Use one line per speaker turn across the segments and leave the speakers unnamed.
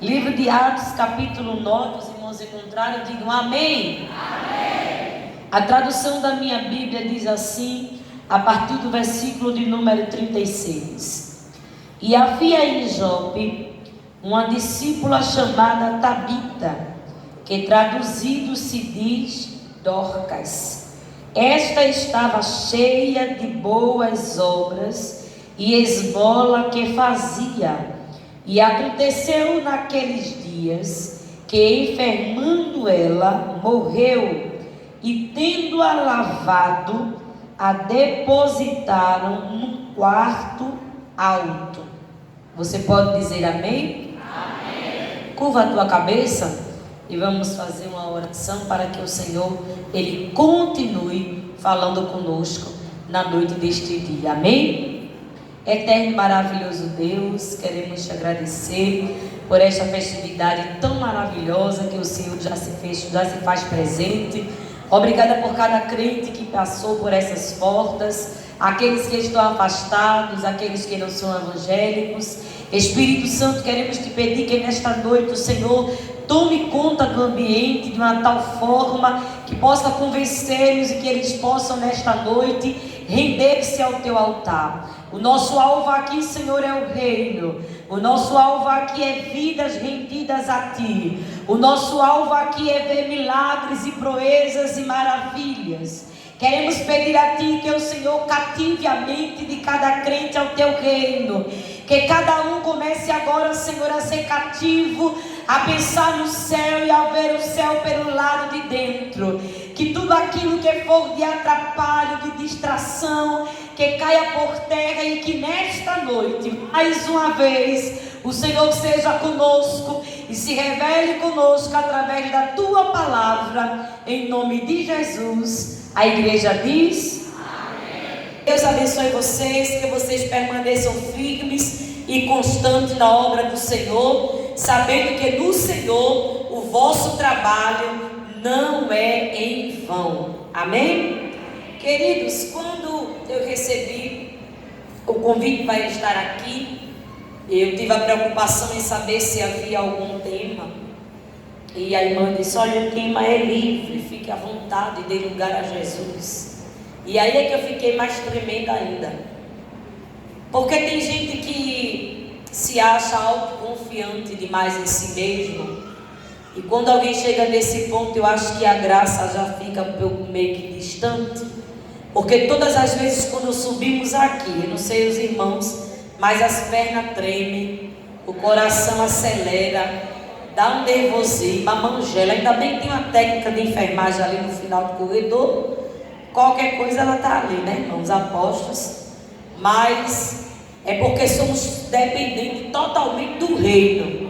Livro de Atos, capítulo 9, os irmãos encontraram, digam amém. Amém. A tradução da minha Bíblia diz assim, a partir do versículo de número 36. E havia em Jope uma discípula chamada Tabita, que traduzido se diz Dorcas. Esta estava cheia de boas obras e esmola que fazia. E aconteceu naqueles dias que, enfermando ela, morreu, e tendo-a lavado, a depositaram num quarto alto. Você pode dizer amém? Amém. Curva a tua cabeça e vamos fazer uma oração para que o Senhor, Ele continue falando conosco na noite deste dia. Amém? Eterno e maravilhoso Deus, queremos te agradecer por esta festividade tão maravilhosa que o Senhor já se faz presente. Obrigada por cada crente que passou por essas portas, aqueles que estão afastados, aqueles que não são evangélicos. Espírito Santo, queremos te pedir que nesta noite o Senhor tome conta do ambiente de uma tal forma que possa convencê-los e que eles possam nesta noite render-se ao teu altar. O nosso alvo aqui, Senhor, é o reino. O nosso alvo aqui é vidas rendidas a ti. O nosso alvo aqui é ver milagres e proezas e maravilhas. Queremos pedir a ti que o Senhor cative a mente de cada crente ao teu reino. Que cada um comece agora, Senhor, a ser cativo, a pensar no céu e a ver o céu pelo lado de dentro. Que tudo aquilo que for de atrapalho, de distração, que caia por terra e que nesta noite, mais uma vez, o Senhor seja conosco e se revele conosco através da tua palavra, em nome de Jesus. A igreja diz... Deus abençoe vocês, que vocês permaneçam firmes e constantes na obra do Senhor, sabendo que no Senhor o vosso trabalho não é em vão. Amém? Queridos, quando eu recebi o convite para estar aqui, eu tive a preocupação em saber se havia algum tema. E a irmã disse: olha, o tema é livre, fique à vontade, dê lugar a Jesus. E aí é que eu fiquei mais tremenda ainda. Porque tem gente que se acha autoconfiante demais em si mesmo. E quando alguém chega nesse ponto, eu acho que a graça já fica meio que distante. Porque todas as vezes quando subimos aqui, eu não sei os irmãos, mas as pernas tremem, o coração acelera, dá um nervosismo, a mangela. Ainda bem que tem uma técnica de enfermagem ali no final do corredor. Qualquer coisa ela está ali, né, irmãos, apóstolos. Mas é porque somos dependentes totalmente do reino.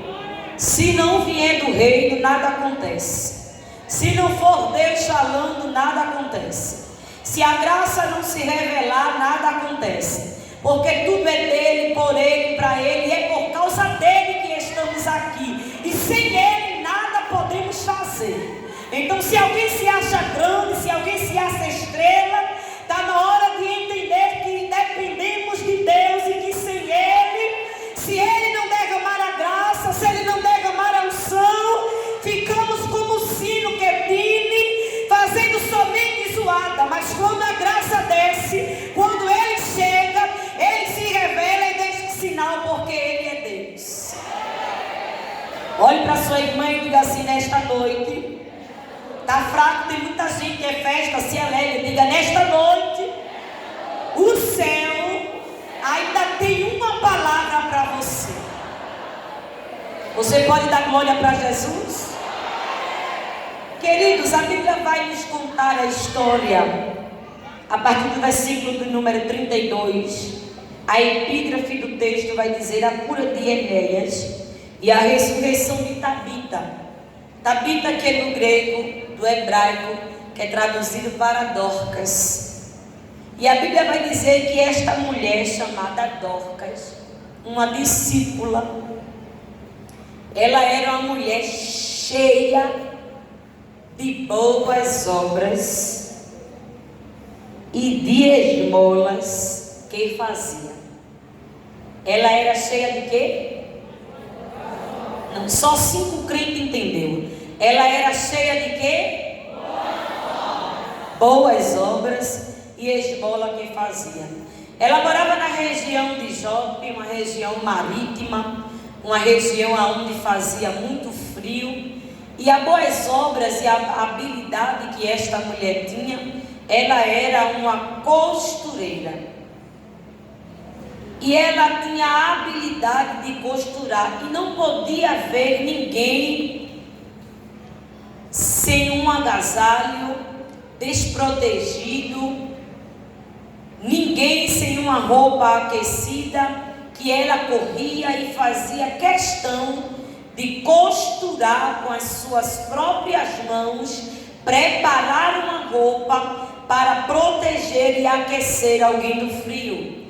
Se não vier do reino, nada acontece. Se não for Deus falando, nada acontece. Se a graça não se revelar, nada acontece. Porque tudo é dele, por ele, para ele. E é por causa dele que estamos aqui. E sem ele, nada podemos fazer. Então, se alguém se acha grande, se alguém se acha estrela, está na hora de entender que dependemos de Deus e que sem Ele, se Ele não derramar a graça, se Ele não derramar a unção, ficamos como o sino que pine, fazendo somente zoada. Mas quando a graça desce, quando Ele chega, Ele se revela e deixa o sinal, porque Ele é Deus. Olhe para sua irmã e diga assim nesta noite: está fraco, tem muita gente que é festa, se alegre. Diga: nesta noite, o céu ainda tem uma palavra para você. Você pode dar glória para Jesus? Queridos, a Bíblia vai nos contar a história, a partir do versículo do número 32. A epígrafe do texto vai dizer a cura de Enéas e a ressurreição de Tabita. Tabita, que é no grego, do hebraico, que é traduzido para Dorcas. E a Bíblia vai dizer que esta mulher chamada Dorcas, uma discípula, ela era uma mulher cheia de boas obras e de esmolas que fazia. Ela era cheia de quê? Não, só 5 crentes entendeu. Ela era cheia de quê? Boas obras e esmola que fazia. Ela morava na região de Jope, uma região marítima, uma região onde fazia muito frio. E as boas obras e a habilidade que esta mulher tinha, ela era uma costureira. E ela tinha a habilidade de costurar. E não podia haver ninguém sem um agasalho, desprotegido, ninguém sem uma roupa aquecida, que ela corria e fazia questão de costurar com as suas próprias mãos, preparar uma roupa para proteger e aquecer alguém do frio.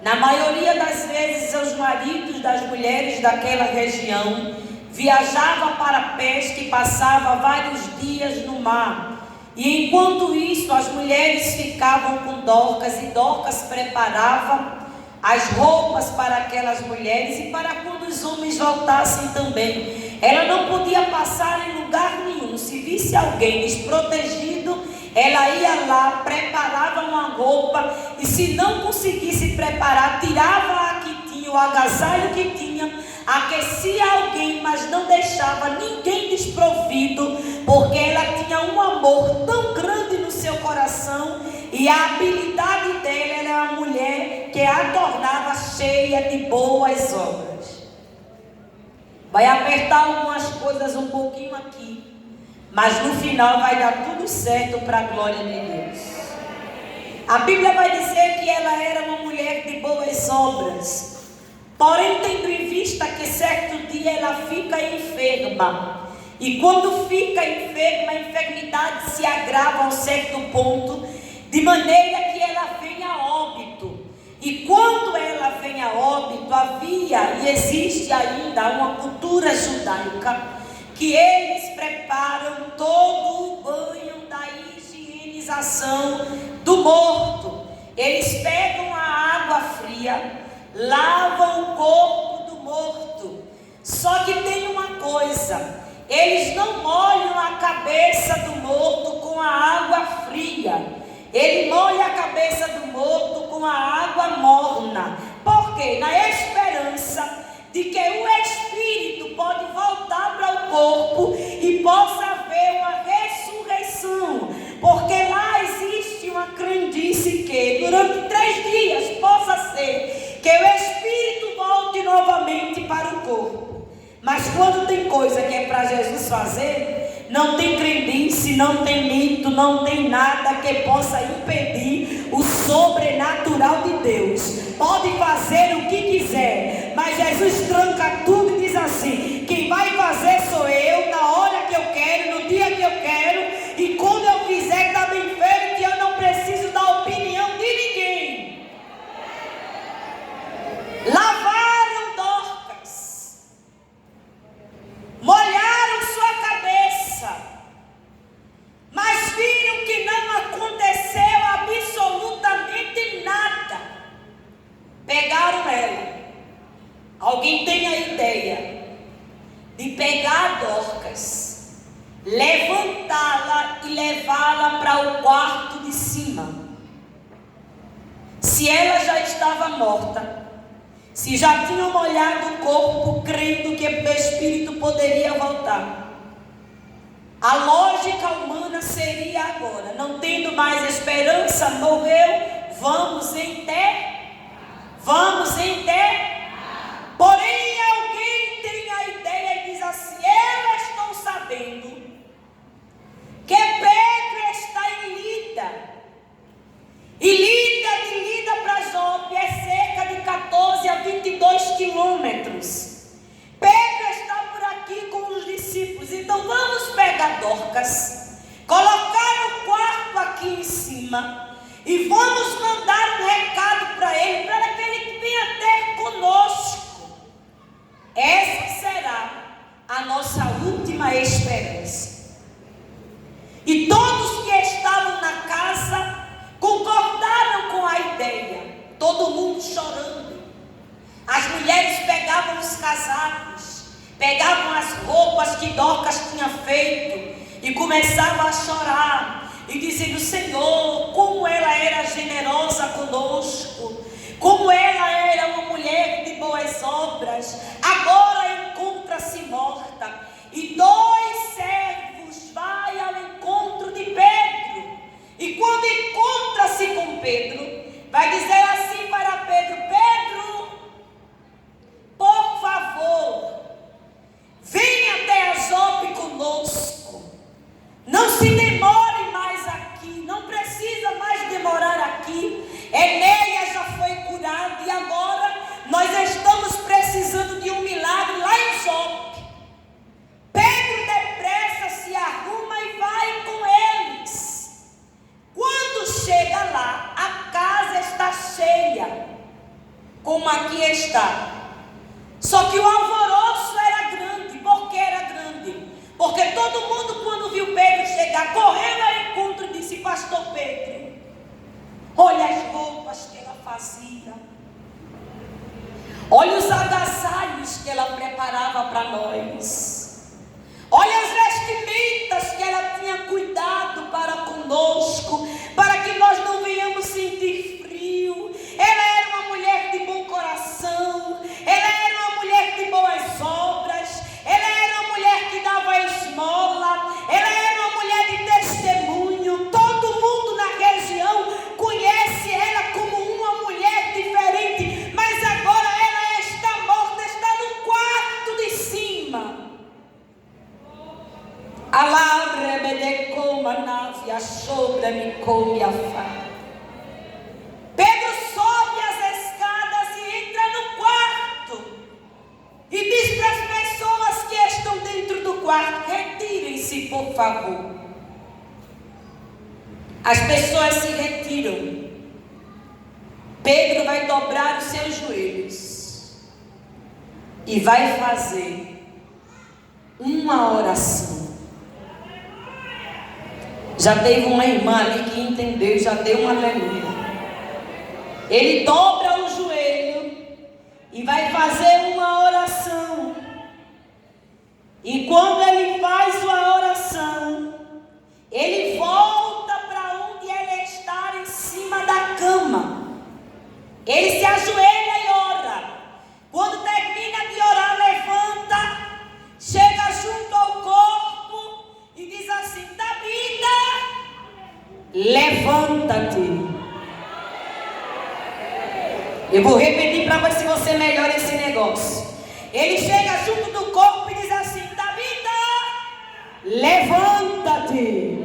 Na maioria das vezes, os maridos das mulheres daquela região viajavam para a pesca e passavam vários dias no mar. E enquanto isso, as mulheres ficavam com Dorcas e Dorcas preparava as roupas para aquelas mulheres e para quando os homens voltassem também. Ela não podia passar em lugar nenhum. Se visse alguém desprotegido, ela ia lá, preparava uma roupa e se não conseguisse preparar, tirava a que tinha, o agasalho que tinha, aquecia alguém, mas não deixava ninguém desprovido, porque ela tinha um amor tão grande no seu coração e a habilidade dela era uma mulher que a tornava cheia de boas obras. Vai apertar algumas coisas um pouquinho aqui, mas no final vai dar tudo certo para a glória de Deus. A Bíblia vai dizer que ela era uma mulher de boas obras. Porém, tendo em vista que certo dia ela fica enferma. E quando fica enferma, a enfermidade se agrava a um certo ponto, de maneira que ela vem a óbito. E quando ela vem a óbito, havia e existe ainda uma cultura judaica que eles preparam todo o banho da higienização do morto. Eles pegam a água fria, lavam o corpo do morto. Só que tem uma coisa: eles não molham a cabeça do morto com a água fria. Ele molha a cabeça do morto com a água morna. Por quê? Na esperança de que o espírito pode voltar para o corpo e possa haver uma ressurreição. Porque lá existe uma crendice que durante 3 dias possa ser que o espírito volte novamente para o corpo. Mas quando tem coisa que é para Jesus fazer, não tem crendice, não tem mito, não tem nada que possa impedir o sobrenatural de Deus. Pode fazer o que quiser, mas Jesus tranca tudo e diz assim: quem vai fazer sou eu, na hora que eu quero, no dia que eu quero, e quando eu fizer está bem feito, e eu não preciso da opinião de ninguém. Lavaram Dorcas, molharam sua cabeça, mas viram que não aconteceu absolutamente nada. Pegaram ela. Alguém tem a ideia de pegar a Dorcas, levantá-la e levá-la para o quarto de cima? Se ela já estava morta, se já tinham molhado o corpo, crendo que o espírito poderia voltar, a lógica humana seria agora: não tendo mais esperança, morreu, vamos enterrar. Vamos enterrar. Porém, alguém tem a ideia e diz assim: eu estou sabendo que Pedro está em Lida. E de Lida para Jope é cerca de 14 a 22 quilômetros. Pedro está por aqui com os discípulos. Então vamos pegar Dorcas, colocar o quarto aqui em cima e vamos mandar um recado para ele, para que ele venha ter conosco. Essa será a nossa última esperança. E todos que estavam na casa concordaram com a ideia. Todo mundo chorando. As mulheres pegavam os casacos, pegavam
as roupas que Dorcas tinha feito e começava a chorar e dizendo: Senhor, como ela era generosa conosco, como ela era uma mulher de boas obras, agora encontra-se morta. E 2 servos vai ao encontro de Pedro, e quando encontra-se com Pedro, vai dizer assim para Pedro: Pedro, por favor, venha até a Jope conosco. Não se demore mais aqui, não precisa mais demorar aqui. Enéia já foi curado e agora nós estamos precisando de um milagre lá em Jope. Pedro depressa se arruma e vai com eles. Quando chega lá, a casa está cheia, como aqui está. Só que o alvoroço era grande. Por que era grande? Porque todo mundo, quando viu Pedro chegar, correu ao encontro e disse: Pastor Pedro, olha as roupas que ela fazia, olha os agasalhos que ela preparava para nós, olha as vestimentas que ela tinha cuidado para conosco, para que nós não venhamos sentir frio. Ela era uma mulher de bom coração, ela era uma mulher de boas obras, ela era uma mulher que dava esmola, ela era uma mulher de testemunho. Todo mundo na região conhece ela como uma mulher diferente, mas agora ela está morta, está no quarto de cima. Pedro sobe as escadas e entra no quarto e diz para as pessoas que estão dentro do quarto: retirem-se, por favor. As pessoas se retiram. Pedro vai dobrar os seus joelhos e vai fazer uma oração. Já teve uma irmã ali que entendeu, já deu um aleluia. Ele dobra o joelho e vai fazer uma oração. E quando ele faz uma oração, ele volta para onde ele está, em cima da cama. Ele se ajoelha e ora. Quando termina de orar, levanta, chega junto ao corpo e diz assim: Tabita, levanta-te. Eu vou repetir para ver se você melhora esse negócio. Ele chega junto do corpo e diz assim: Tabita, levanta-te.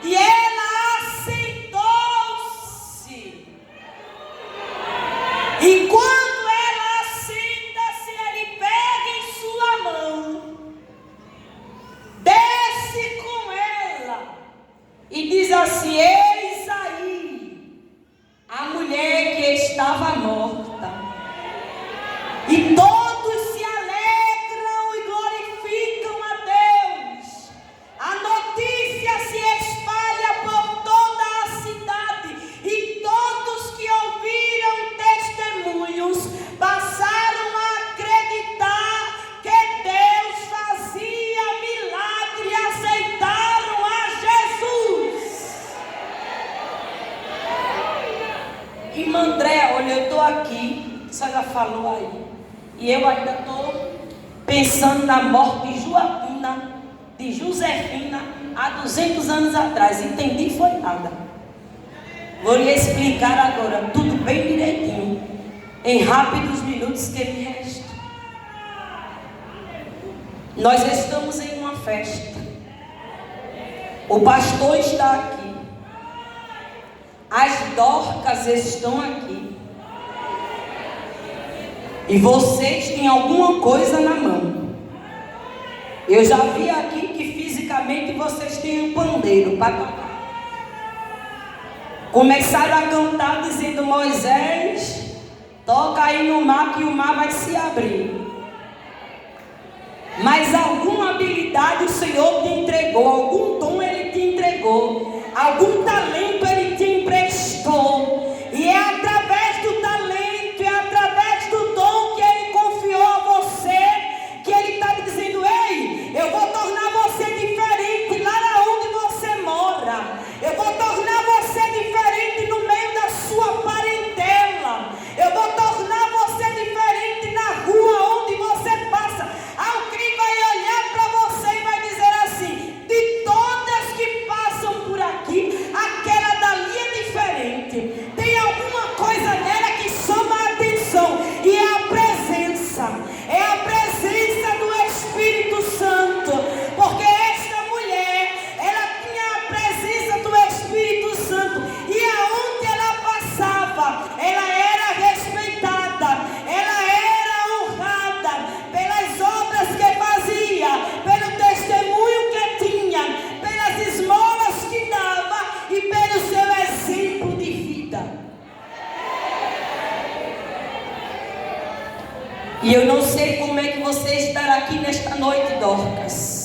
E ela assentou-se. E quando ela assenta-se, ele pega em sua mão, desce com ela e diz assim: eis aí a mulher que estava morta. E todos se alegram e glorificam a Deus. A notícia se espalha por toda a cidade e todos que ouviram testemunhos passaram a acreditar que Deus fazia milagre e aceitaram a Jesus. Irmã André, olha, eu estou aqui, a senhora falou aí, e eu ainda estou pensando na morte de Joaquina, de Josefina, há 200 anos atrás. Entendi, foi nada. Vou lhe explicar agora, tudo bem direitinho, em rápidos minutos que me restam. Nós estamos em uma festa. O pastor está aqui. As Dorcas estão aqui. E vocês têm alguma coisa na mão. Eu já vi aqui que fisicamente vocês têm um pandeiro para tocar. Começaram a cantar dizendo: Moisés, toca aí no mar que o mar vai se abrir. Mas alguma habilidade o Senhor te entregou, algum dom Ele te entregou, algum talento Ele te emprestou. E é através E eu não sei como é que você estará aqui nesta noite, Dorcas.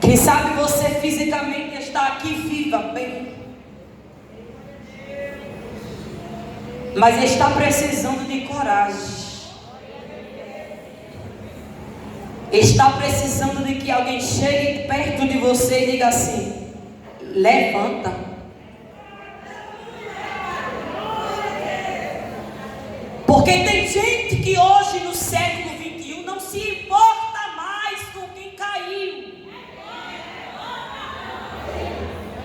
Quem sabe você fisicamente está aqui viva, bem, mas está precisando de coragem. Está precisando de que alguém chegue perto de você e diga assim: levanta. Porque tem gente que hoje no século 21 não se importa mais com quem caiu.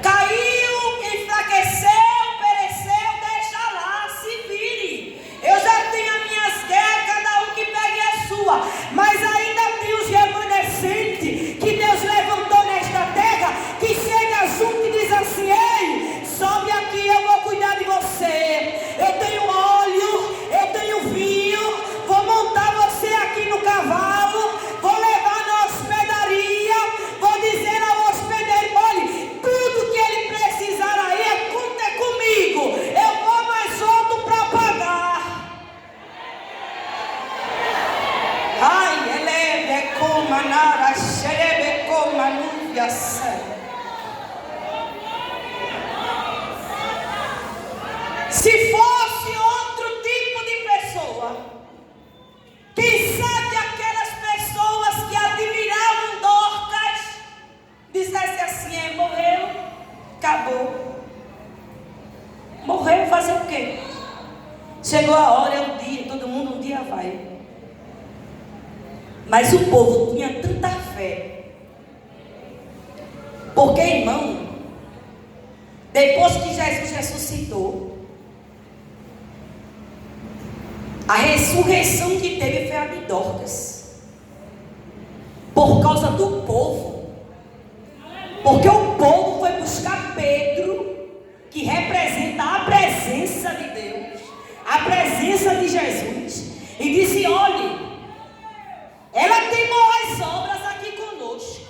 Caiu, enfraqueceu, pereceu, deixa lá, se vire. Eu já tenho as minhas guerras, cada um que pegue a sua. Mas ainda tem os remanescentes que Deus levantou nesta terra, que chega junto e diz assim: ei, sobe aqui, eu vou cuidar de você. Eu tenho óleo, eu tenho vinho, vou montar você aqui no cavalo, vou levar na hospedaria, vou dizer ao hospedeiro: olhe, tudo que ele precisar aí, conta comigo, eu vou mais outro para pagar. Ai, ele é como a nara, xerebe como a nuvem. Se fosse outro tipo de pessoa, quem sabe aquelas pessoas que admiravam Dorcas, dissesse assim: morreu, acabou. Morreu, fazer o quê? Chegou a hora, é o dia, todo mundo um dia vai. Mas o povo tinha tanta fé, porque, irmão, depois que Jesus ressuscitou, a ressurreição que teve foi a de Dorcas, por causa do povo. Porque o povo foi buscar Pedro, que representa a presença de Deus, a presença de Jesus, e disse: olhe, ela tem boas obras aqui conosco.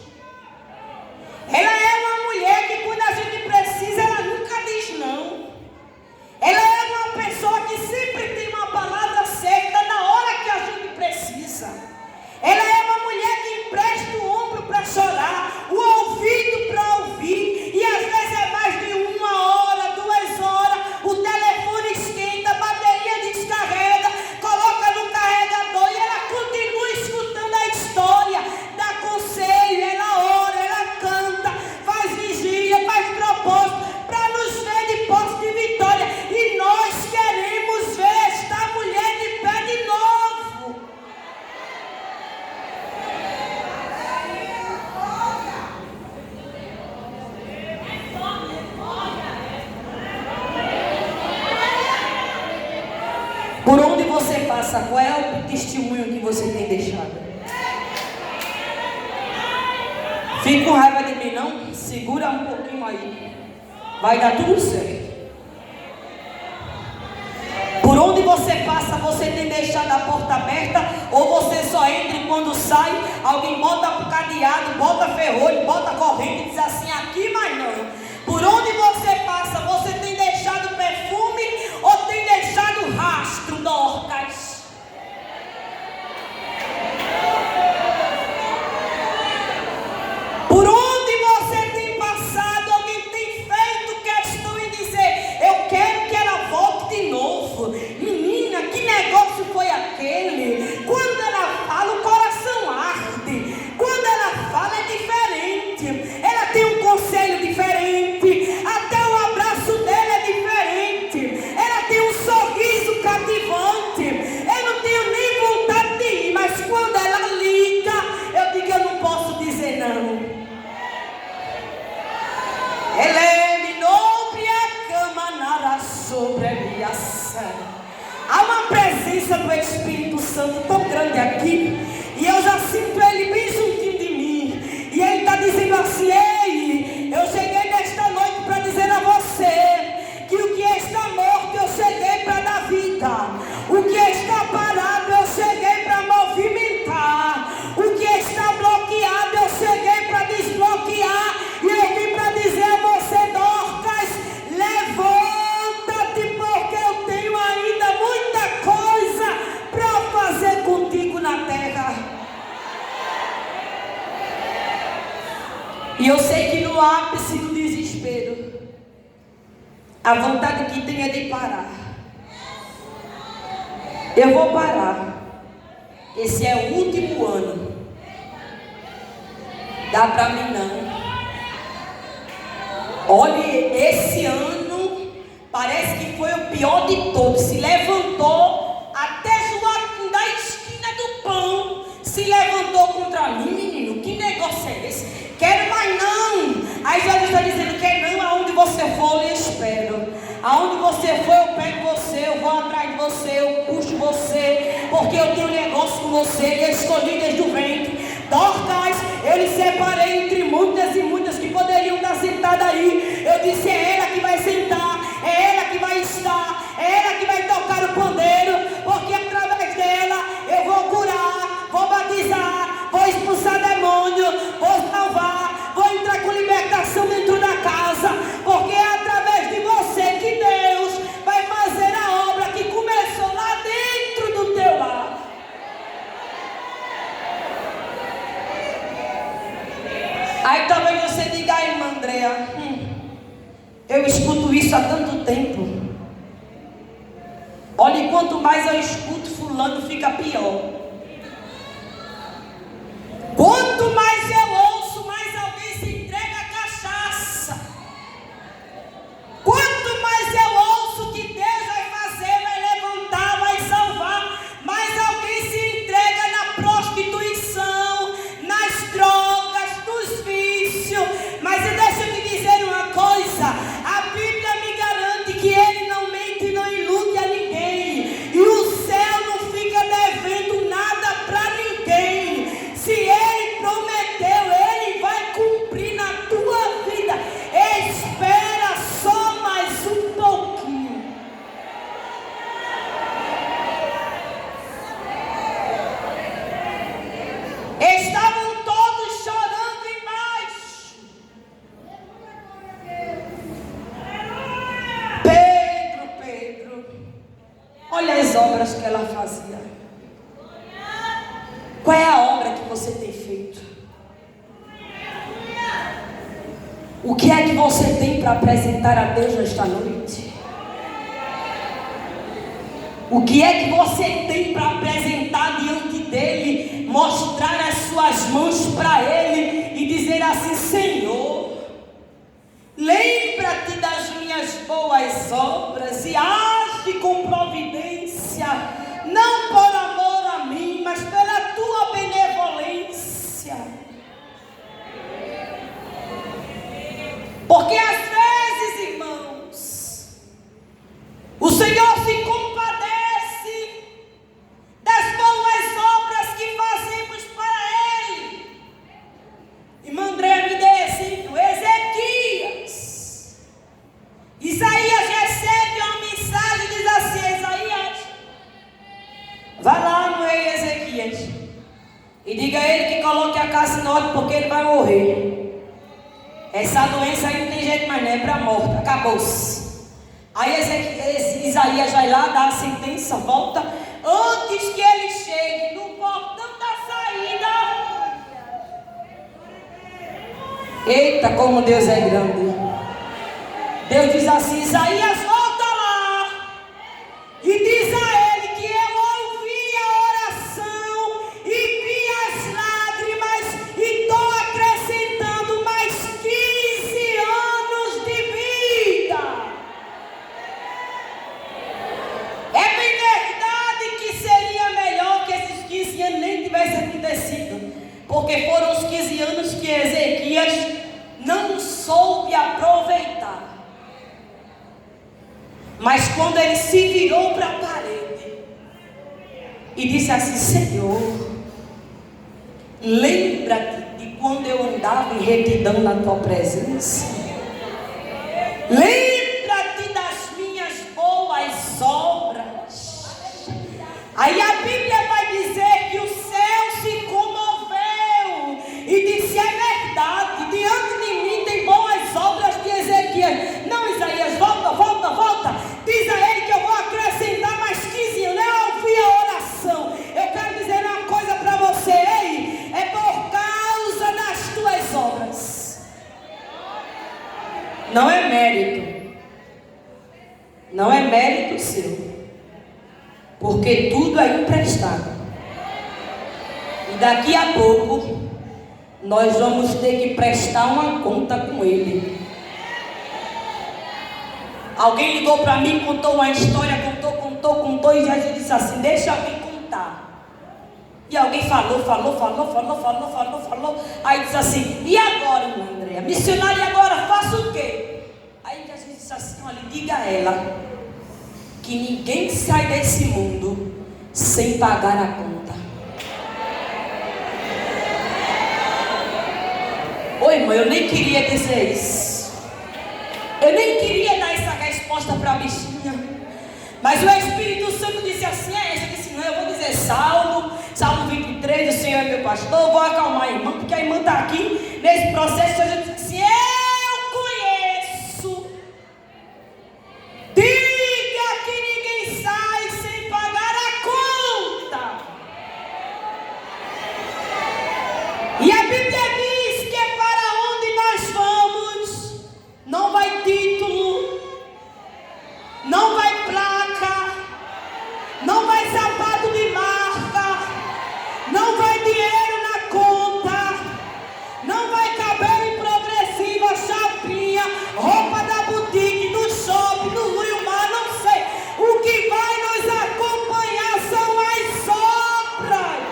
Ela é uma mulher que quando a gente precisa, ela nunca diz não. Ela é uma pessoa que sempre tem uma palavra certa na hora que a gente precisa. Ela é uma mulher que empresta o ombro para chorar, o ouvido para ouvir. E às vezes é mais de 1 hora, 2 horas, o telefone esquenta, a bateria descarrega, coloca no carregador e ela continua escutando a história, dá conselho, ela ora, ela canta, faz vigília, faz propósito, para nos ver de posse de vitória. E nós queremos ver esta mulher de pé de novo. Por onde você passa, qual é o testemunho que você tem deixado? Fique com raiva de mim, não? Segura um pouquinho aí. Vai dar tudo certo. Por onde você passa, você tem deixado a porta aberta, ou você só entra e quando sai, alguém bota cadeado, bota ferrolho, bota corrente e diz assim: aqui, mas não. Por onde você passa, você tem deixado perfume ou tem deixado rastro, Dorcas? Por onde você tem passado, alguém tem feito questão em dizer: eu quero que ela volte de novo. Menina, que negócio foi aquele? Quando ela fala, o coração arde. Quando ela fala, é diferente. Ela tem um conselho diferente. Até o abraço dela é diferente. Ela tem um sorriso cativante. Eu não tenho nem vontade de ir, mas quando ela liga, eu digo: eu não posso dizer não. Ela é nobre a cama nada sobre a minha sã. Há uma presença do Espírito Santo tão grande aqui, e eu já sinto ele bem juntinho de mim, e ele está dizendo assim: ei, eu cheguei nesta noite para dizer a você que o que está morto eu cheguei para dar vida, o que está parado eu cheguei para movimentar, o que está bloqueado eu cheguei para desbloquear. E eu vim para dizer a você, Dorcas, levanta-te, porque eu tenho ainda muito A vontade que tem é de parar. Eu vou parar. Esse é o último ano. Dá para mim não. Olha, esse ano parece que foi o pior de todos. Se levantou até Joaquim da esquina do pão. Se levantou contra mim, menino. Que negócio é esse? Quero mais não. Aí Jesus está dizendo, quer não, aonde você for, eu lhe espero. Aonde você for, eu pego você, eu vou atrás de você, eu puxo você, porque eu tenho um negócio com você, eu escolhi desde o ventre. Dorcas, eu lhe separei entre muitas e muitas que poderiam estar sentadas aí. Eu disse, é ela que vai sentar, é ela que vai estar, é ela que vai tocar o pandeiro, porque através dela eu vou curar, vou batizar, vou expulsar demônio, vou salvar, vou entrar com libertação dentro da casa, porque é através de você que Deus vai fazer a obra que começou lá dentro do teu lar. Aí talvez você diga, irmã Andréa, eu escuto isso há tanto tempo. Olha, quanto mais eu escuto fulano, fica pior. Quanto mais eu ouço, mais alguém se entrega à cachaça. Quanto mais eu ouço que Deus vai fazer, vai levantar, vai salvar, mais alguém se entrega na prostituição, nas drogas, nos vícios. Mas deixa eu te dizer uma coisa, a Bíblia me garante que Ele não mente e não ilude a ninguém. E o céu não fica devendo nada para ninguém. Se Ele prometeu, Ele vai cumprir na tua vida. Espera só mais um pouquinho. Estavam todos chorando embaixo. Pedro, olha as obras que ela fazia. Qual é a obra que você tem feito? O que é que você tem para apresentar a Deus nesta noite? O que é que você tem para apresentar diante dele? Mostrar as suas mãos para ele e dizer assim, Senhor, lembra-te das minhas boas obras e age com providência, não por amor a mim, mas pela tua benevolência. Porque às vezes, irmãos, o Senhor se compadece das boas obras que fazemos para Ele. Irmã Andréa, me dê exemplo. Ezequias. Isaías recebe uma mensagem e diz assim, Isaías, vai lá no rei Ezequias e diga a ele que coloque a casa em ordem, porque ele vai morrer. Essa doença aí não tem jeito mais, não, é para morte, acabou-se. Aí Isaías vai lá, dá a sentença, volta. Antes que ele chegue no portão da saída, eita, como Deus é grande. Deus diz assim, Isaías, volta lá e diz a ele que eu ouvi a oração e vi as lágrimas e estou acrescentando mais 15 anos de vida. É bem verdade que seria melhor que esses 15 anos nem tivessem acontecido, porque foram os 15 anos que Ezequias não soube aproveitar. Mas quando ele se virou para a parede e disse assim, Senhor, lembra-te de quando eu andava em retidão na tua presença. Lembra-te das minhas boas obras. Aí a Bíblia vai dizer que o céu se comoveu e disse, é verdade, diante de mim tem boas obras de Ezequias. Não, Isaías, volta. Diz a ele que eu vou acrescentar mais 15 anos. Eu ouvi a oração. Eu quero dizer uma coisa para você, ei, é por causa das tuas obras. Não é mérito. Não é mérito seu. Porque tudo é emprestado. E daqui a pouco nós vamos ter que prestar uma conta com ele. Alguém ligou para mim, contou uma história, contou, e Jesus disse assim: deixa alguém contar. E alguém falou. Aí disse assim: e agora, irmã Andréa? Missionária, e agora? Faço o quê? Aí Jesus disse assim: olha, diga a ela que ninguém sai desse mundo sem pagar a conta. Oi, irmã, eu nem queria dizer isso. Eu nem queria dar essa resposta para a bichinha. Mas o Espírito Santo disse assim: é essa. Eu disse: não, eu vou dizer Salmo 23, o Senhor é meu pastor. Vou acalmar a irmã, porque a irmã está aqui nesse processo. Eu disse assim: eu conheço. Diga que ninguém sai sem pagar a conta. E a Bíblia diz que é para onde nós vamos, não vai título, não vai placa, não vai sapato de marca, não vai dinheiro na conta, não vai cabelo em progressiva, chapinha, roupa da boutique, no shopping, no Rio Mar, não sei. O que vai nos acompanhar são as sobras.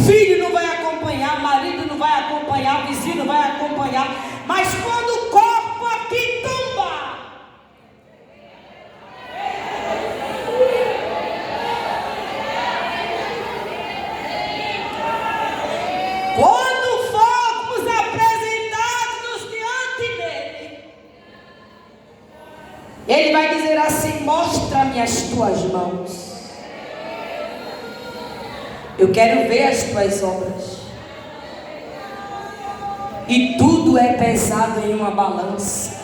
Filho não vai acompanhar, marido não vai acompanhar, vizinho não vai acompanhar, mas quando o corpo aqui tomba, quando formos apresentados diante dele, ele vai dizer assim: mostra-me as tuas mãos. Eu quero ver as tuas obras. E tudo é pesado em uma balança.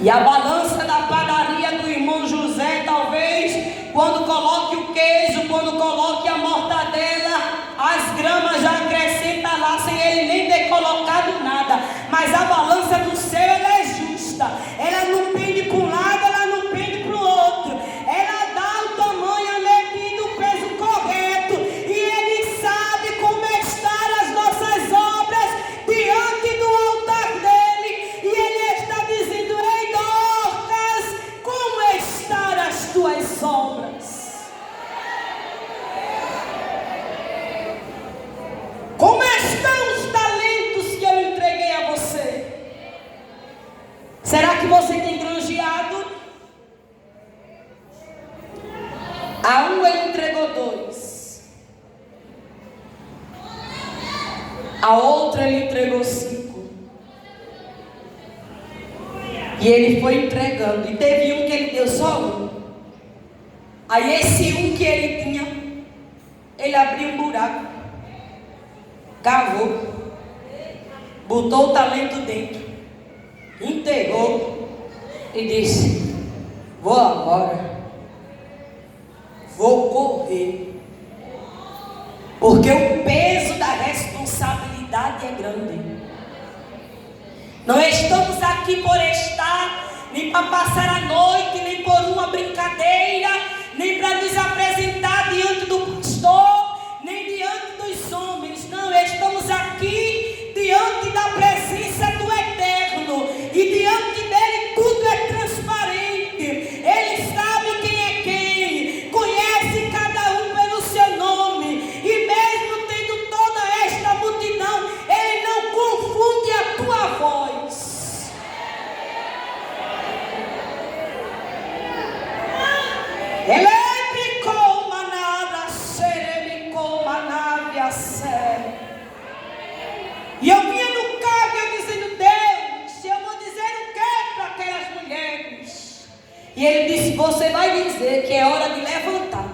E a balança da padaria do irmão José, talvez, quando coloque o queijo, quando coloque a mortadela, as gramas já acrescentam lá, sem ele nem ter colocado nada. Mas a balança do céu, ela é justa. Ela não pende para um lado, ela não pende para o outro. Ela dá o tamanho, a medida, o peso correto. E ele sabe como estar as nossas obras diante do altar dele. E ele está dizendo: ei, Dorcas, como estão as tuas obras? Como estão os talentos que eu entreguei a você? Será que você tem granjeado? A um ele entregou 2. A outra ele entregou 5. E ele foi entregando. E teve um que ele deu só 1. Aí esse 1 que ele tinha, ele abriu um buraco, cavou, botou o talento dentro, enterrou e disse: vou agora, vou correr, porque o peso da responsabilidade é grande. Não estamos aqui por estar, nem para passar a noite, nem por uma brincadeira, nem para nos apresentar diante do pastor, nem diante dos homens. Não, estamos aqui diante da presença do Eterno, e diante dele tudo é transparente. Ele sabe quem é quem, conhece cada um pelo seu nome, e mesmo tendo toda esta multidão, ele não confunde a tua voz. Ele ficou manada, seremicou manavia sé. E eu vinha no carro eu dizendo: Deus, eu vou dizer o que para aquelas mulheres? E ele disse: você vai dizer que é hora de levantar.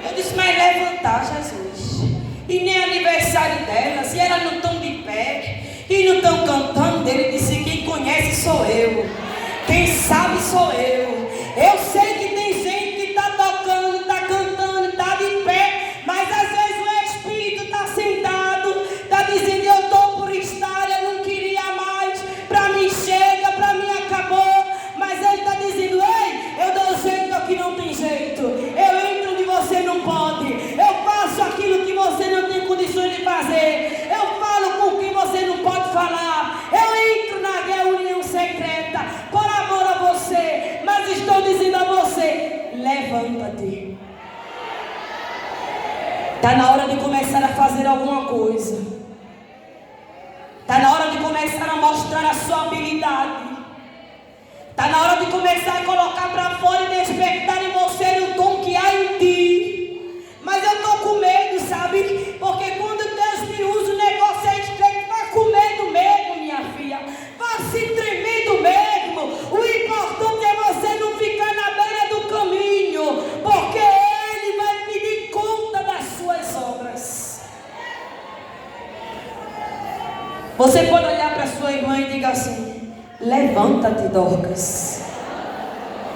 Eu disse: mas levantar, Jesus? E nem aniversário delas, e elas não estão de pé, e não estão cantando. Ele disse: quem conhece sou eu, quem sabe sou eu. Eu sei que tem gente que está tocando, está cantando, levanta-te. Está na hora de começar a fazer alguma coisa. Está na hora de começar a mostrar a sua habilidade. Está na hora de começar a colocar para fora e despertar em você o dom que há em ti. Mas eu estou com medo, sabe? Porque quando Deus me usa, o negócio é estreito. Vá com medo mesmo, minha filha. Vá se tremendo mesmo. O importante é você não ficar na beira do caminho. Porque Ele vai pedir conta das suas obras. Você pode olhar para sua irmã e diga assim: levanta-te, Dorcas.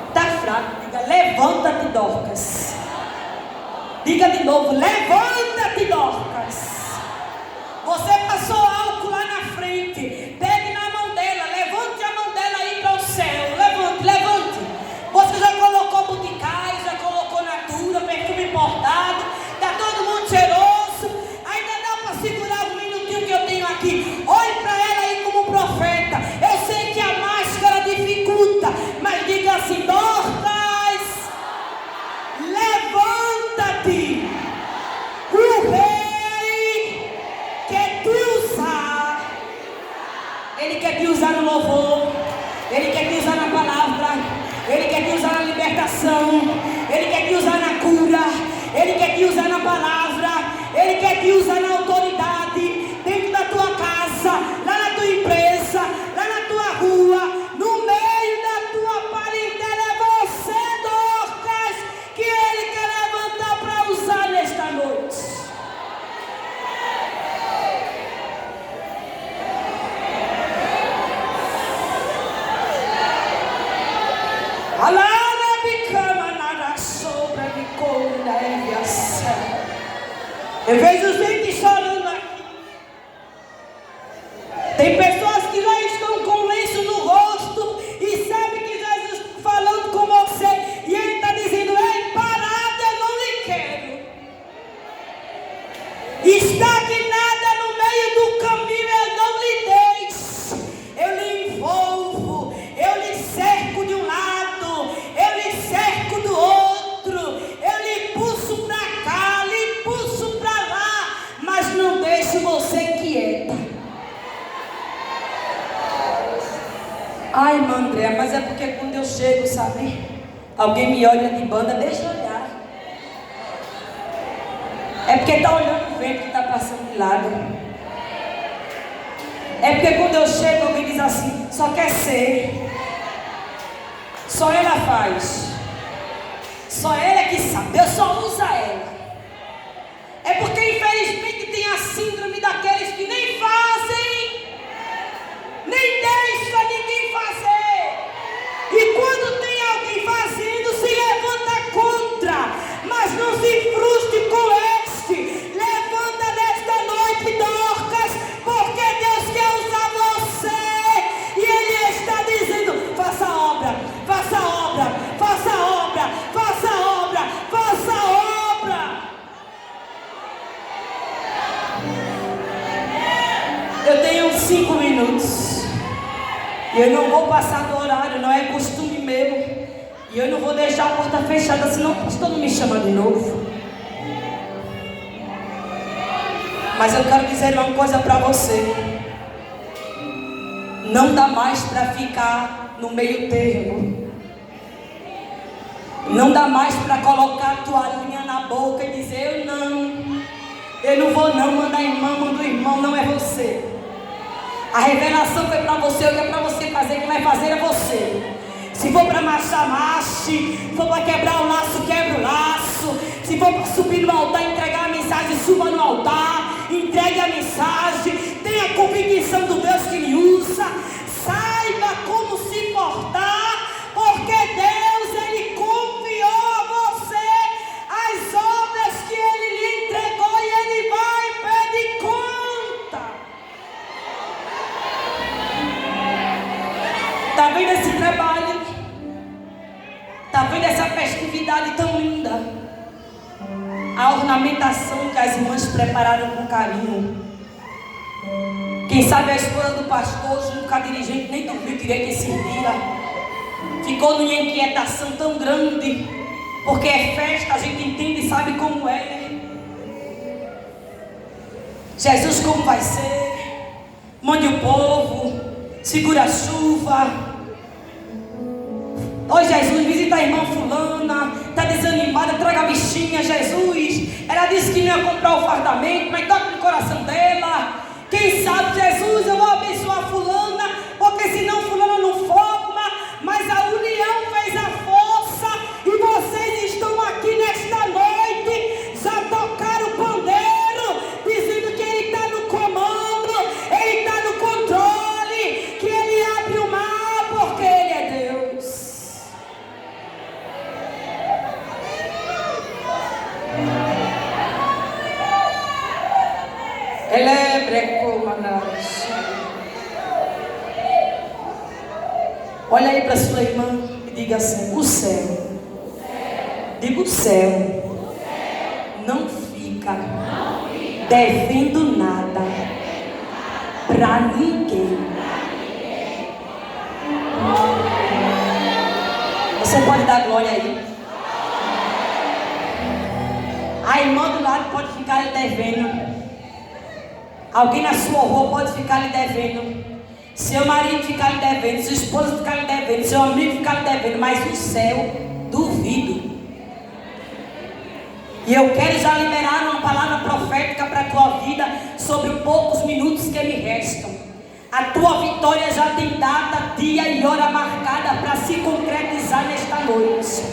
Está fraco, diga: levanta-te, Dorcas. Diga de novo: levanta-te, Dorcas. Você passou álcool lá na frente. Pegue na mão dela, levante a mão dela aí para o céu. Levante, levante. Você já colocou boticais, já colocou Natura, perfume importado. Está todo mundo cheiroso. Ainda dá para segurar um minutinho que eu tenho aqui. Olhe para ela aí como profeta. Eu sei que a máscara dificulta, mas diga assim: Dorcas, levanta-te. O rei quer te usar. Ele quer te usar no louvor. Ele quer te usar na palavra. Ele quer te usar na libertação. Ele quer te usar na cura. Ele quer te usar na palavra. Ele quer te usar na autoridade. Dentro da tua casa, lá na tua empresa, lá na tua rua, no meio da tua parentela. É você, Dorcas, que Ele quer levantar para usar nesta noite. Alana bicama nada sobra de cor da enviação. Eu vejo gente chorando aqui. Tem pessoas que já estão com lenço no rosto e sabem que Jesus está falando com você e Ele está dizendo: ei, parada, eu não lhe quero. Estagnada no meio do caminho, eu não lhe deixo. Eu lhe envolvo, eu lhe cerco de um lado, eu lhe cerco do outro, eu lhe puxo para cá, lhe puxo para lá, mas não deixo você quieta. Ai, irmã Andréa, mas é porque quando eu chego, sabe, alguém me olha de banda, deixa eu olhar. É porque está olhando o vento que está passando de lado. É porque quando eu chego, alguém diz assim: só quer ser. Só ela faz. Só ela é que sabe. Deus só usa ela. É porque infelizmente tem a síndrome daqueles que nem fazem, nem deixa ninguém fazer. E quando tem alguém fazendo, se levanta contra. Mas não se frustre com este. Levanta nesta noite, Dorcas, porque Deus quer usar você. E Ele está dizendo: faça a obra, faça a obra, faça a obra, faça a obra, faça a obra. Eu tenho 5 minutos. E eu não vou passar do horário, não é costume meu. E eu não vou deixar a porta fechada, senão o pastor não me chama de novo. Mas eu quero dizer uma coisa para você. Não dá mais para ficar no meio termo. Não dá mais para colocar a toalhinha na boca e dizer: eu não vou não, manda a irmã, manda o irmão, não é você. A revelação foi para você, o que é para você fazer, quem vai fazer é você. Se for para marchar, marche. Se for para quebrar o laço, quebra o laço. Se for para subir no altar, entregar a mensagem, suba no altar, entregue a mensagem. Tenha convicção do Deus que lhe usa. Saiba como se portar, porque Deus, Ele confiou a você as obras que Ele lhe entregou e Ele vai pedir conta. Está vendo esse trabalho? Está vendo essa festividade tão linda? A ornamentação que as irmãs prepararam com carinho. Quem sabe a esposa do pastor, junto com a dirigente, nem dormiu direito esse dia. Ficou numa inquietação tão grande. Porque é festa, a gente entende e sabe como é. Jesus, como vai ser? Mande o povo, segura a chuva. Oi, Jesus, visita a irmã fulana, está desanimada, traga a bichinha, Jesus. Ela disse que não ia comprar o fardamento, mas toca no coração dela. Quem sabe, Jesus, eu vou abençoar fulana, porque senão fulana não forma, mas a união fez a força, e vocês estão aqui nesta noite, já tocaram o pandeiro, dizendo que Ele está no comando, Ele está no controle, que Ele abre o mar, porque Ele é Deus. Olha aí para sua irmã e diga assim: o céu, diga o céu, não fica devendo nada para ninguém. Você pode dar glória aí. A irmã do lado pode ficar lhe devendo. Alguém na sua rua pode ficar lhe devendo. Seu marido ficar lhe devendo, sua esposa ficar lhe devendo, seu amigo ficar lhe devendo, mas o céu, duvido. E eu quero já liberar uma palavra profética para a tua vida sobre os poucos minutos que me restam. A tua vitória já tem data, dia e hora marcada para se concretizar nesta noite.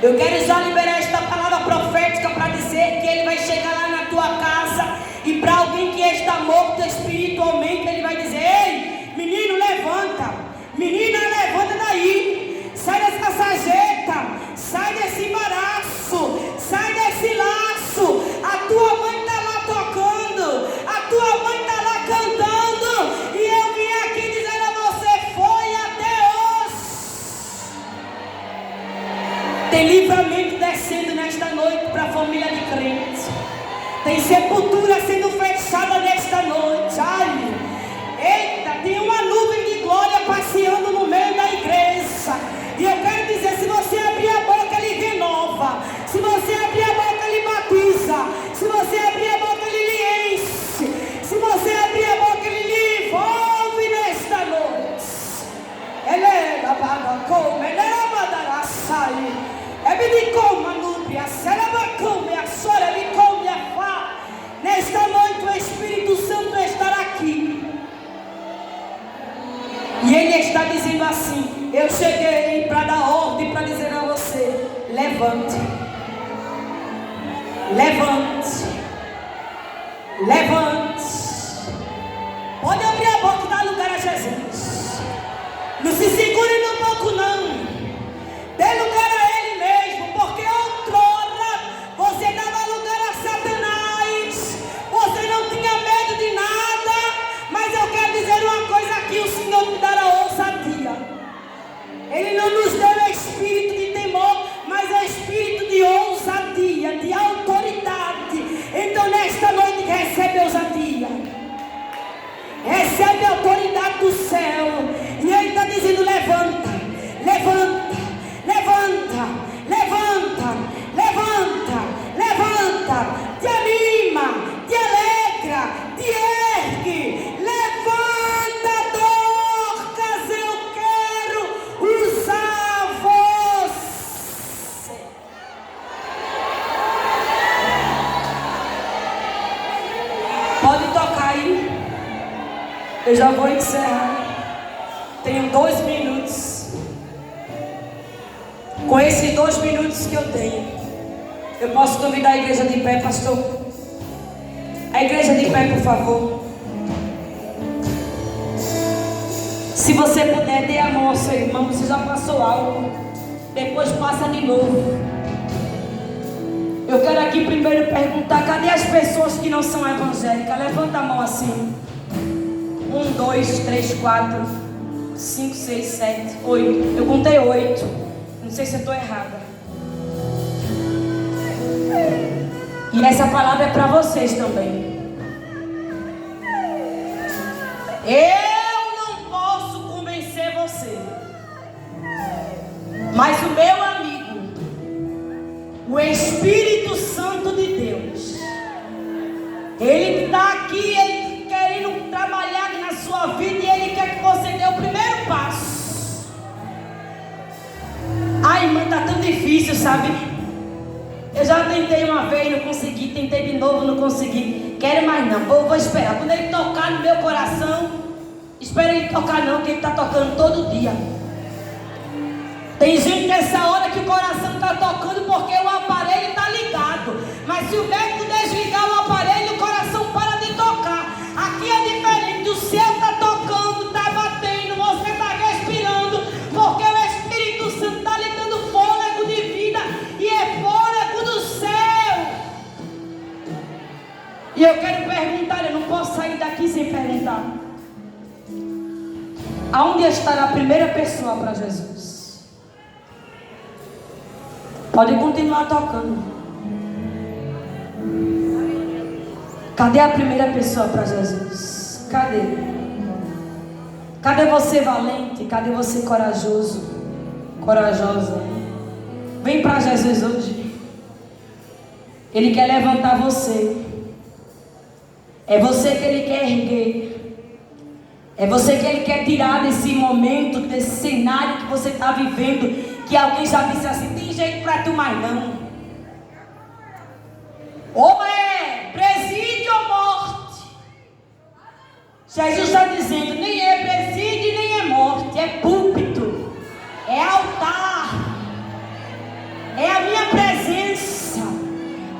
Eu quero já liberar esta palavra profética para dizer que Ele vai chegar lá na tua casa, e para alguém que está morto espiritualmente, Ele vai dizer: ei, menino, levanta. Menina, levanta daí. Sai dessa sarjeta. Sai desse embaraço. Sai desse laço. A tua mãe está lá tocando. A tua mãe está lá cantando. E eu vim aqui dizer a você: foi a Deus. Tem livramento descendo nesta noite para a família de crentes. Tem sepultura sendo fechada nesta noite. Ai, eita, tem uma nuvem de glória passeando no meio da igreja. E eu quero dizer: se você abrir a boca, Ele renova. Se você abrir a boca, Ele batiza. Se você abrir a boca, Ele lhe enche. Se você abrir a boca, Ele lhe envolve nesta noite. Ele é da baracoma, Ele é da badaraçai. É bidicoma, núbia, serabacoma, a sora, bicoma, a fá. Nesta noite o Espírito Santo estará aqui. E Ele está dizendo assim: eu cheguei para dar ordem, para dizer a você: levante. Levante. Levante. Pode abrir a boca e dar lugar a Jesus. Não se segure no banco, não. Dê lugar a Ele mesmo, porque outrora você dava lugar a Satanás. Você não tinha medo de nada. Mas eu quero dizer uma coisa aqui: o Senhor me dará ousadia. Ele não nos deu espírito de temor, mas é espírito de ousadia, de autoridade. Então nesta noite recebe ousadia. Recebe a autoridade do céu. E Ele está dizendo: levanta, levanta, levanta, levanta, levanta, levanta. Te anima, te alegra, te ergue. Levanta, Dorcas, eu quero usar você. Pode tocar aí. Eu já vou encerrar. Tenho 2 minutos. Com esses 2 minutos que eu tenho, eu posso convidar a igreja de pé, pastor? A igreja de pé, por favor. Se você puder, dê a mão ao seu irmão. Você já passou algo, depois passa de novo. Eu quero aqui primeiro perguntar: cadê as pessoas que não são evangélicas? Levanta a mão assim. 1, 2, 3, 4, 5, 6, 7, 8. Eu contei 8. Não sei se eu estou errada. E essa palavra é para vocês também. Eu não posso convencer você, mas o meu amigo O Espírito Santo de Deus, Ele está aqui, Ele querendo trabalhar na sua vida, e Ele quer que você dê o primeiro passo. Ai, irmã, está tão difícil, sabe? Eu já tentei uma vez, não consegui, tentei de novo, não consegui. Quero mais não, vou esperar. Quando Ele tocar no meu coração, espera Ele tocar não, que Ele está tocando todo dia. Tem gente nessa hora que o coração está tocando porque o aparelho está ligado. Mas se o médico desligar o aparelho, o coração para de tocar. Aqui é diferente, o céu está tocando, está batendo, você está respirando, porque o Espírito Santo está lhe dando fôlego de vida, e é fôlego do céu. E eu quero perguntar, eu não posso sair daqui sem perguntar: aonde estará a primeira pessoa para Jesus? Pode continuar tocando. Cadê a primeira pessoa para Jesus? Cadê? Cadê você valente? Cadê você corajoso? Corajosa? Vem para Jesus hoje. Ele quer levantar você. É você que Ele quer erguer. É você que Ele quer tirar desse momento, desse cenário que você está vivendo. Que alguém já disse assim: tem jeito para tu, mais não. Ou é presídio ou morte. Jesus está dizendo: nem é presídio nem é morte, é púlpito, é altar, é a minha presença,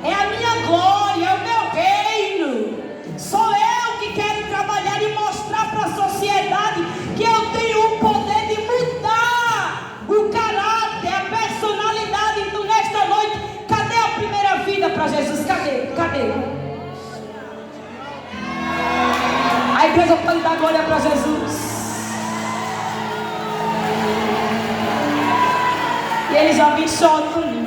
é a minha glória, é o meu reino. Sou eu que quero trabalhar e mostrar para a sociedade que eu tenho o poder de mudar o caráter, a personalidade. Então nesta noite, cadê a primeira vida para Jesus? Cadê? Cadê? A igreja pode dar glória para Jesus. E ele já vem chorando.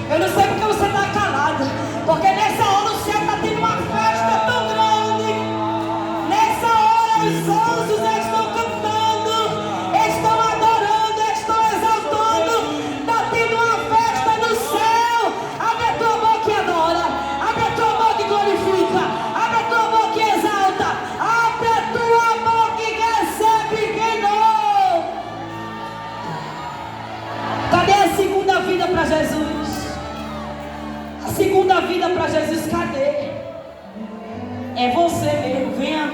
Eu não sei porque você está calado, porque nessa hora o céu está tendo uma festa tão grande. Nessa hora os anjos estão cantando, estão adorando, estão exaltando. Está tendo uma festa no céu. Abre a tua boca e adora, abre a tua boca e glorifica, abre a tua boca e exalta, abre a tua boca e recebe quem não. Cadê a segunda vida para Jesus? Segunda vida para Jesus, cadê? É você mesmo, venha.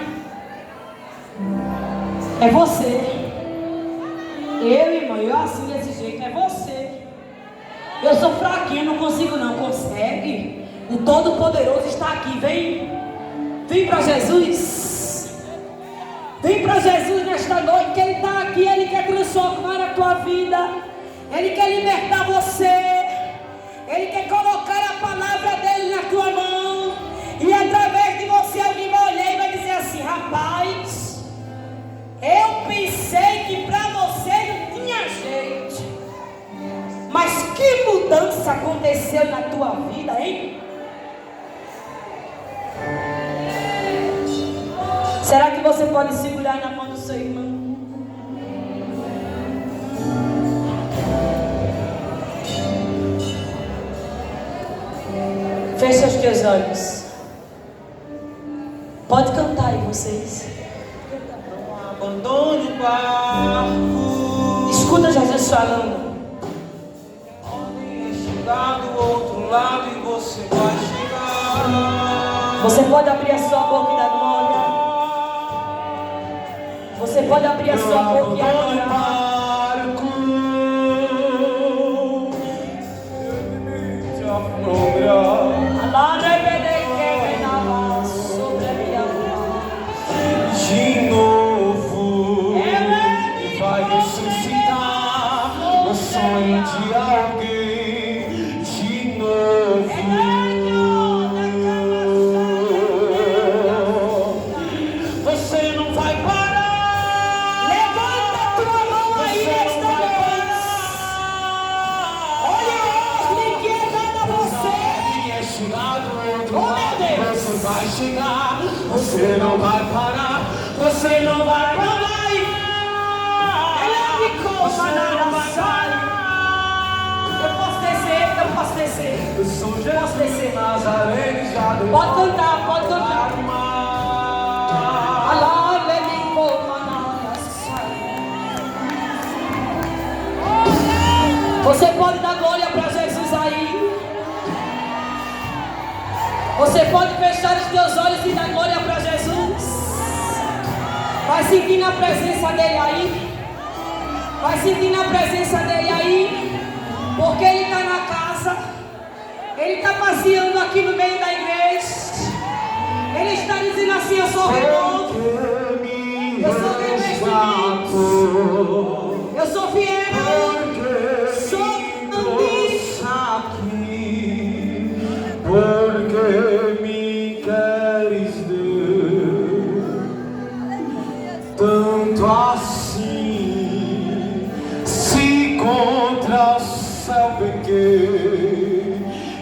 É você. Eu, irmão, eu assim desse jeito, é você. Eu sou fraquinho, não consigo não. Consegue? O Todo-Poderoso está aqui, vem. Vem para Jesus. Vem para Jesus nesta noite, que Ele está aqui, Ele quer transformar a tua vida. Ele quer libertar você. Ele quer colocar a palavra dele na tua mão. E através de você alguém vai olhar e vai dizer assim: rapaz, eu pensei que para você não tinha jeito. Mas que mudança aconteceu na tua vida, hein? Será que você pode segurar na mão do seu irmão? Feche os teus olhos. Pode cantar aí vocês.
Não abandone o barco.
Escuta Jesus falando.
Podem chegar do outro lado e você vai chegar.
Você pode abrir a sua boca e dar glória. Você pode abrir a sua boca e adorar.
De novo, vai ressuscitar o sonho de alguém. De novo, você não vai parar.
Levanta a tua mão
vai chegar, você não vai parar, você não vai parar. Você não vai parar.
Eu posso descer.
Eu sou Jesus Nazareno, já deu.
Pode cantar, pode cantar. Você pode dar glória para Jesus aí. Você pode fechar os teus olhos e dar glória para Jesus. Vai sentir a presença dele aí. Vai sentir a presença dele aí. Porque ele está na casa. Ele está passeando aqui no meio da igreja. Ele está dizendo assim: eu sou renovo. Eu sou revestimento. Eu sou fiel.
Porque me queres Deus, tanto assim, se contra o céu pequei,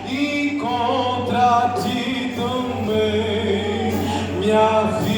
e contra ti também, minha vida